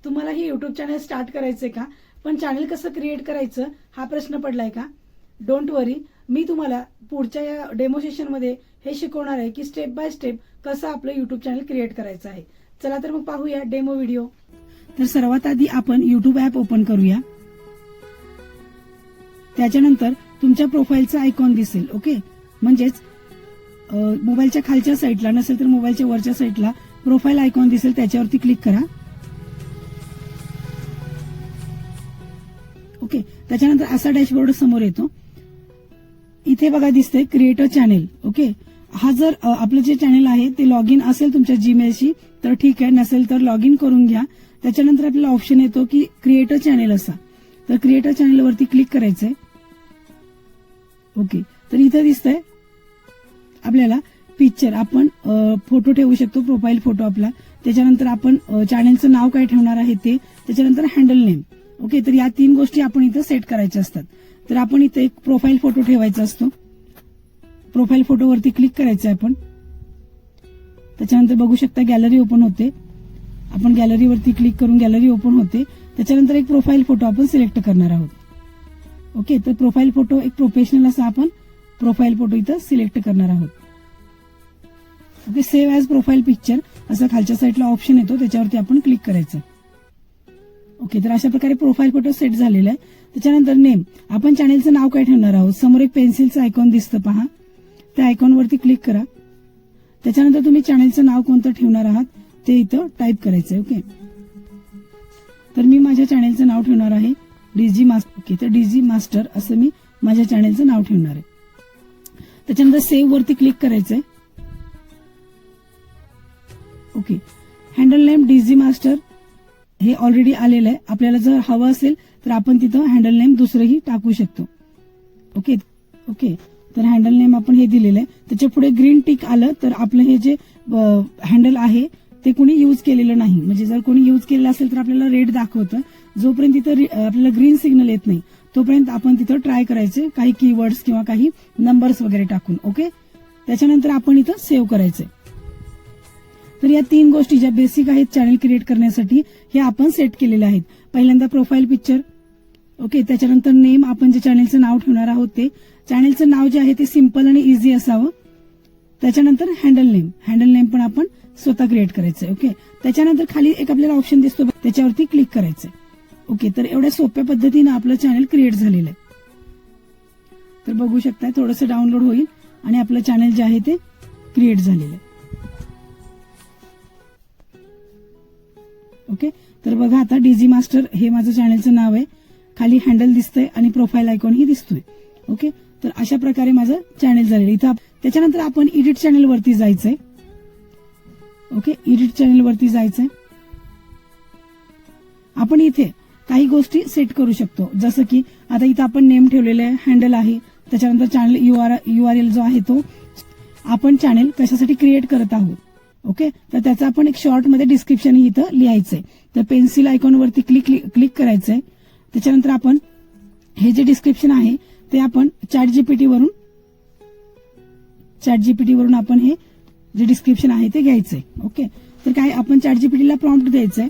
तुम्हाला ही YouTube channel start करायचंय का, पण चॅनल कसं क्रिएट करायचं हा प्रश्न पडलाय का? डोंट वरी, मी तुम्हाला पुढच्या या डेमो सेशन मध्ये हे शिकवणार आहे की स्टेप बाय स्टेप कसं आपलं युट्यूब चॅनल क्रिएट करायचं आहे. चला तर मग पाहूया डेमो व्हिडिओ. तर सर्वात आधी आपण युट्यूब ऍप ओपन करूया. त्याच्यानंतर तुमच्या प्रोफाईलचा आयकॉन दिसेल. ओके, म्हणजेच मोबाईलच्या खालच्या साईडला नसेल तर मोबाईलच्या वरच्या साईडला प्रोफाईल आयकॉन दिसेल, त्याच्यावरती क्लिक करा. ओके, त्याच्यानंतर असा डॅशबोर्ड समोर येतो. इथे बघा दिसतंय क्रिएट अ चॅनेल. ओके, हा जर आपलं जे चॅनेल आहे ते लॉग इन असेल तुमच्या जीमेलशी तर ठीक आहे, नसेल तर लॉग इन करून घ्या. त्याच्यानंतर आपल्याला ऑप्शन येतो की क्रिएट अ चॅनेल असा, तर क्रिएट अ चॅनेल वरती क्लिक करायचंय. ओके, तर इथं दिसतंय आपल्याला पिक्चर, आपण फोटो ठेवू शकतो, प्रोफाईल फोटो आपला. त्याच्यानंतर आपण चॅनेलचं नाव काय ठेवणार आहे ते, त्याच्यानंतर हँडल नेम. ओके, तर या 3 गोष्टी आपण इथं सेट करायच्या असतात. तर आपण इथे एक प्रोफाईल फोटो ठेवायचा असतो. प्रोफाईल फोटोवरती क्लिक करायचं आहे आपण. त्याच्यानंतर बघू शकता गॅलरी ओपन होते. आपण गॅलरीवरती क्लिक करून गॅलरी ओपन होते. त्याच्यानंतर एक प्रोफाईल फोटो आपण सिलेक्ट करणार आहोत. ओके, तर प्रोफाईल फोटो एक प्रोफेशनल असा आपण प्रोफाईल फोटो इथं सिलेक्ट करणार आहोत. Okay, save as profile picture असं खालच्या साईडला ऑप्शन येतो, त्याच्यावरती आपण क्लिक करायचं. ओके, तर अशा प्रकारे प्रोफाईल फोटो सेट झालेला आहे. त्याच्यानंतर नेम, आपण चॅनेलचं नाव काय ठेवणार आहोत. समोर एक पेन्सिलचं आयकॉन दिसतं पहा, त्या आयकॉनवरती क्लिक करा. त्याच्यानंतर तुम्ही चॅनेलचं नाव कोणतं ठेवणार आहात ते इथं टाईप करायचंय. ओके, तर मी माझ्या चॅनेलचं नाव ठेवणार आहे डीजी मास्टर. ओके, तर डीजी मास्टर असं मी माझ्या चॅनेलचं नाव ठेवणार आहे. त्याच्यानंतर सेव्ह वरती क्लिक करायचंय. ओके, हँडल नेम डीजी मास्टर हे ऑलरेडी आलेलं आहे. आपल्याला जर हवं असेल तर आपण तिथं हँडल नेम दुसरंही टाकू शकतो. ओके ओके, तर हँडल नेम आपण हे दिलेलं आहे. त्याच्या पुढे ग्रीन टिक आलं तर आपलं हे जे हँडल आहे ते कोणी यूज केलेलं नाही. म्हणजे जर कोणी यूज केलेलं असेल तर आपल्याला रेड दाखवतं. जोपर्यंत तिथं आपल्याला ग्रीन सिग्नल येत नाही तोपर्यंत आपण तिथं ट्राय करायचे काही कीवर्ड्स किंवा काही नंबर्स वगैरे टाकून. ओके, त्याच्यानंतर आपण इथं सेव्ह करायचंय. तर या 3 गोष्टी ज्या बेसिक आहेत चॅनल क्रिएट करण्यासाठी हे आपण सेट केलेल्या आहेत. पहिल्यांदा प्रोफाईल पिक्चर. ओके, त्याच्यानंतर नेम, आपण जे चॅनलचं नाव ठेवणार आहोत ते चॅनलचं नाव जे आहे ते सिंपल आणि इझी असावं. त्याच्यानंतर हँडल नेम पण आपण स्वतः क्रिएट करायचंय. ओके, त्याच्यानंतर खाली एक आपल्याला ऑप्शन दिसतो, त्याच्यावरती क्लिक करायचंय. ओके, तर एवढ्या सोप्या पद्धतीनं आपलं चॅनल क्रिएट झालेलं आहे. तर बघू शकता थोडंसं डाउनलोड होईल आणि आपलं चॅनल जे आहे ते क्रिएट झालेलं आहे. ओके, तर बघा आता डीजी मास्टर हे माझं चॅनलचं नाव आहे. खाली हँडल दिसतंय आणि प्रोफाईल आयकॉन ही दिसतोय. ओके, तर अशा प्रकारे माझं चॅनल झालेलं इथं. त्याच्यानंतर आपण एडिट चॅनल वरती जायचंय. ओके, एडिट चॅनल वरती जायचंय. आपण इथे काही गोष्टी सेट करू शकतो, जसं की आता इथं आपण नेम ठेवलेलं आहे, हँडल आहे. त्याच्यानंतर चॅनल URL जो आहे तो आपण चॅनल कशासाठी क्रिएट करत आहोत. ओके, तर त्याचं आपण एक शॉर्ट मध्ये डिस्क्रिप्शन इथं लिहायचंय. तर पेन्सिल आयकॉन वरती क्लिक करायचंय. त्याच्यानंतर आपण हे जे डिस्क्रिप्शन आहे ते आपण चॅट जीपीटी वरून आपण हे जे डिस्क्रिप्शन आहे ते घ्यायचंय. ओके, तर काय आपण चॅट जीपीटीला प्रॉम्प्ट द्यायचंय.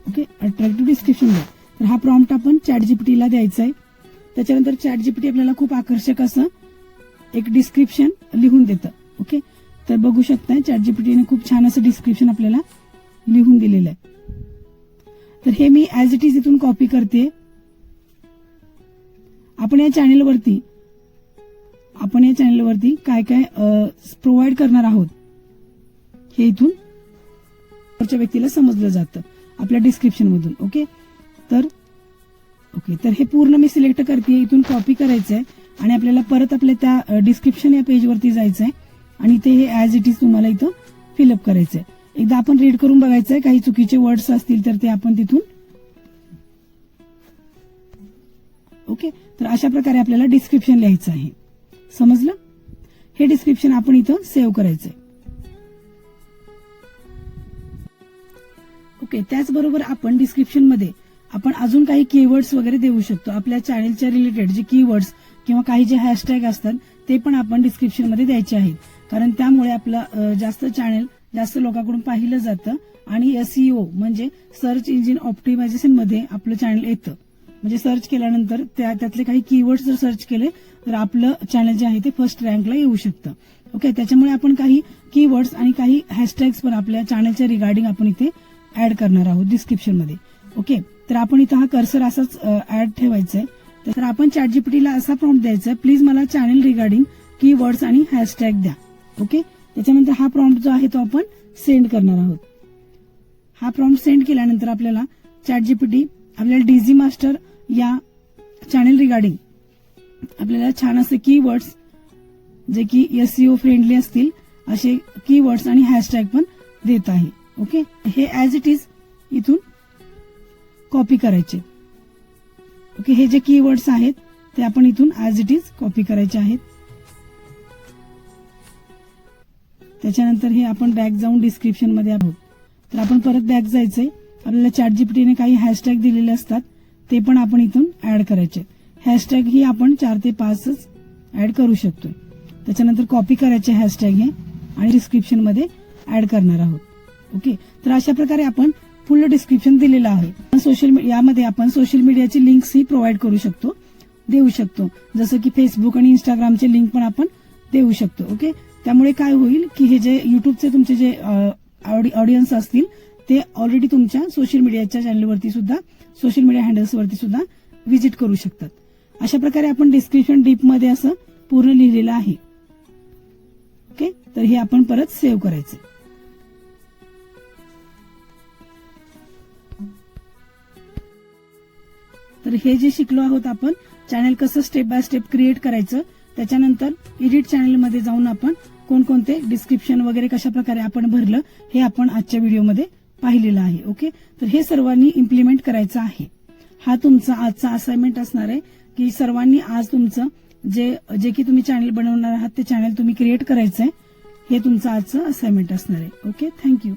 ओके, अट्रॅक्टिव्ह डिस्क्रिप्शन द्या. तर हा प्रॉम्प्ट आपण चॅट जीपीटीला द्यायचा आहे. त्याच्यानंतर चॅट जीपीटी आपल्याला खूप आकर्षक असं एक डिस्क्रिप्शन लिहून देतं. ओके, तर बघू शकता चॅट जीपीटीने खूप छान असं डिस्क्रिप्शन आपल्याला लिहून दिलेलं आहे. तर हे मी ऍज इट इज इथून कॉपी करते. आपण या चॅनेलवरती काय काय प्रोव्हाइड करणार आहोत हे इथून पुढच्या व्यक्तीला समजलं जातं आपल्या डिस्क्रिप्शन मधून. ओके, तर हे पूर्ण मी सिलेक्ट करते, इथून कॉपी करायचंय आणि आपल्याला परत आपल्या त्या डिस्क्रिप्शन या पेजवरती जायचंय आणि ते हे ऍज इट इज तुम्हाला इथं फिलअप करायचंय. एकदा आपण रीड करून बघायचंय, काही चुकीचे वर्ड्स असतील तर ते आपण तिथून. ओके, तर अशा प्रकारे आपल्याला डिस्क्रिप्शन लिहायचं आहे. समजलं? हे डिस्क्रिप्शन आपण इथं सेव्ह करायचंय. ओके, त्याचबरोबर आपण डिस्क्रिप्शन मध्ये आपण अजून काही कीवर्ड्स वगैरे देऊ शकतो. आपल्या चॅनलच्या रिलेटेड जे कीवर्ड्स किंवा काही जे हॅशटॅग असतात ते पण आपण डिस्क्रिप्शन मध्ये द्यायचे आहेत, कारण त्यामुळे आपलं जास्त चॅनल जास्त लोकांकडून पाहिलं जातं आणि SEO म्हणजे सर्च इंजिन ऑप्टिमायझेशन मध्ये आपलं चॅनल येतं. म्हणजे सर्च केल्यानंतर त्यातले काही कीवर्ड्स जर सर्च केले तर आपलं चॅनल जे आहे ते फर्स्ट रँकला येऊ शकतं. ओके, त्याच्यामुळे आपण काही कीवर्ड्स आणि काही हॅशटॅग्स पण आपल्या चॅनलच्या रिगार्डिंग आपण इथे ऍड करणार आहोत डिस्क्रिप्शन मध्ये. ओके, तर आपण इथं हा कर्सर असाच ऍड ठेवायचा आहे. तर आपण ChatGPT ला असा प्रॉम्प्ट द्यायचा, प्लीज मला चॅनल रिगार्डिंग कीवर्ड्स आणि हॅशटॅग द्या. ओके, त्याच्यानंतर हा प्रॉम्प्ट जो आहे तो आपण सेंड करणार आहोत. हा प्रॉम्प्ट सेंड केल्यानंतर आपल्याला ChatGPT आपल्याला डीजी मास्टर या चॅनल रिगार्डिंग आपल्याला छान असे कीवर्ड्स जे की SEO फ्रेंडली असतील असे कीवर्ड्स आणि हॅशटॅग पण देत आहे. ओके, हे ऍज इट इज इथून कॉपी करायचे. ओके, हे जे कीवर्ड्स आहेत ते आपण इथून ऍज इट इज कॉपी करायचे आहेत. त्याच्यानंतर हे आपण बॅक जाऊन डिस्क्रिप्शन मध्ये आहोत. तर आपण परत बॅक जायचंय. आपल्याला ChatGPTने काही हॅशटॅग दिलेले असतात ते पण आपण इथून ऍड करायचे. हॅशटॅग ही आपण 4 ते 5च ऍड करू शकतोय. त्याच्यानंतर कॉपी करायचे हॅशटॅग हे आणि डिस्क्रिप्शन मध्ये ऍड करणार आहोत. ओके, तर अशा प्रकारे आपण फुल डिस्क्रिप्शन दिलेलं आहे. यामध्ये आपण सोशल मीडियाची लिंक्स ही प्रोव्हाइड करू शकतो, देऊ शकतो. जसं की फेसबुक आणि इंस्टाग्रामचे लिंक पण आपण देऊ शकतो. ओके, त्यामुळे काय होईल की हे जे युट्यूबचे तुमचे जे ऑडियन्स असतील ते ऑलरेडी तुमच्या सोशल मीडियाच्या चॅनलवरती सुद्धा, सोशल मीडिया हँडल्सवरती सुद्धा व्हिजिट करू शकतात. अशा प्रकारे आपण डिस्क्रिप्शन डीप मध्ये असं पूर्ण लिहिलेलं आहे. ओके, तर हे आपण परत सेव्ह करायचं. तर हे जे शिकलो आहोत आपण चॅनल कसं स्टेप बाय स्टेप क्रिएट करायचं, त्याच्यानंतर एडिट चॅनल मध्ये जाऊन आपण कोणकोणते डिस्क्रिप्शन वगैरे कशा प्रकारे आपण भरलं हे आपण आजच्या व्हिडिओमध्ये पाहिलेलं आहे. ओके, तर हे सर्वांनी इम्प्लिमेंट करायचं आहे. हा तुमचा आजचा असाइनमेंट असणार आहे की सर्वांनी आज तुमचं जे की तुम्ही चॅनल बनवणार आहात ते चॅनल तुम्ही क्रिएट करायचंय. हे तुमचं आजचं असाइनमेंट असणार आहे. Okay, thank you.